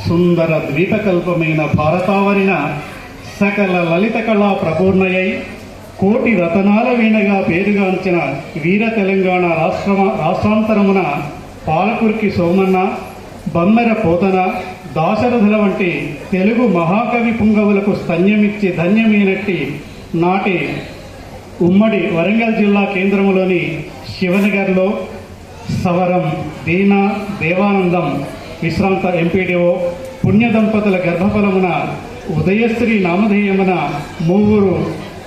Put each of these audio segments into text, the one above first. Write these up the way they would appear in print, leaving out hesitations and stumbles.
సుందర ద్వీపకల్పమైన భారతావరిన సకల లలిత కళా ప్రపూర్ణయై కోటి రతనాల వీణగా పేరుగాంచిన వీర తెలంగాణ రాష్ట్రాంతరమున పాలకుర్కి సోమన్న, బమ్మెర పోతన, దాశరథుల వంటి తెలుగు మహాకవి పుంగవులకు స్తన్యమిచ్చి ధన్యమైనట్టి నాటి ఉమ్మడి వరంగల్ జిల్లా కేంద్రములోని శివనగర్లో సవరం దీనా దేవానందం విశ్రాంత ఎంపీడీఓ పుణ్య దంపతుల గర్భఫలమున ఉదయశ్రీ నామధేయమున మూవురు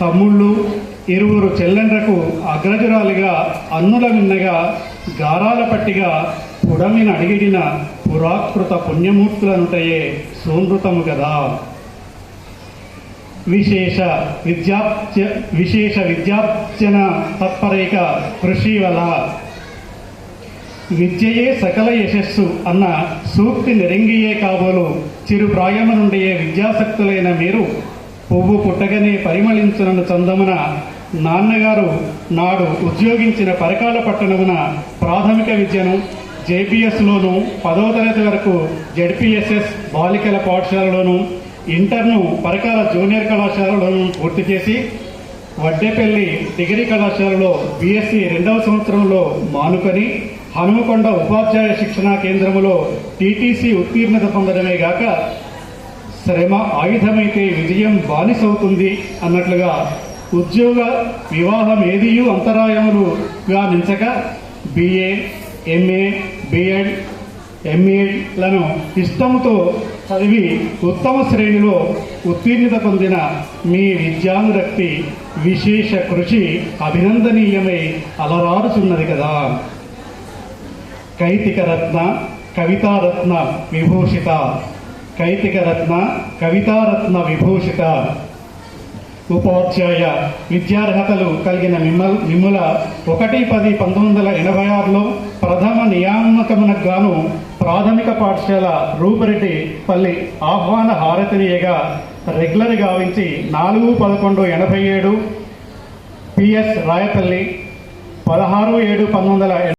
తమ్ముళ్ళు, ఇరువురు చెల్లెండ్రకు అగ్రజురాలిగా అన్నుల మిన్నగా గారాల పట్టిగా పుడమిన అడిగిడిన పురాకృత పుణ్యమూర్తులనుటయే సూనృతము కదా. విశేష విద్యార్జన తత్పరైక కృషి వల్ల విద్యయే సకల యశస్సు అన్న సూక్తి నిరంగియే కాబోలు చిరు ప్రాయము నుండియే విద్యాసక్తులైన మీరు పువ్వు పుట్టగనే పరిమళించునను చందమున నాన్నగారు నాడు ఉద్యోగించిన పరకాల పట్టణమున ప్రాథమిక విద్యను జేపీఎస్లోను 10వ తరగతి వరకు జెడ్పీఎస్ఎస్ బాలికల పాఠశాలలోను ఇంటర్ను పరకాల జూనియర్ కళాశాలలోను పూర్తి చేసి వడ్డేపల్లి డిగ్రీ కళాశాలలో బీఎస్సీ 2వ సంవత్సరంలో మానుకొని హనుమకొండ ఉపాధ్యాయ శిక్షణా కేంద్రములో టీటీసీ ఉత్తీర్ణత పొందడమే గాక శ్రమ ఆయుధమైతే విజయం బానిసవుతుంది అన్నట్లుగా ఉద్యోగ వివాహం ఏదియూ అంతరాయములుగా నించక బిఏ, ఎంఏ, బిఎడ్, ఎంఏలను ఇష్టంతో చదివి ఉత్తమ శ్రేణిలో ఉత్తీర్ణత పొందిన మీ విద్యానురక్తి విశేష కృషి అభినందనీయమై అలరారుచున్నది కదా. కైతికరత్న కవితారత్న విభూషిత, కైతికరత్న కవితారత్న విభూషిత ఉపాధ్యాయ విద్యార్హతలు కలిగిన మిమ్ముల 1/10/1986లో ప్రథమ నియామకమునకు గాను ప్రాథమిక పాఠశాల రూపరెడ్డిపల్లి ఆహ్వాన హారతినియగా రెగ్యులర్ గావించి 4/11/87 పిఎస్ రాయపల్లి 16/7/1987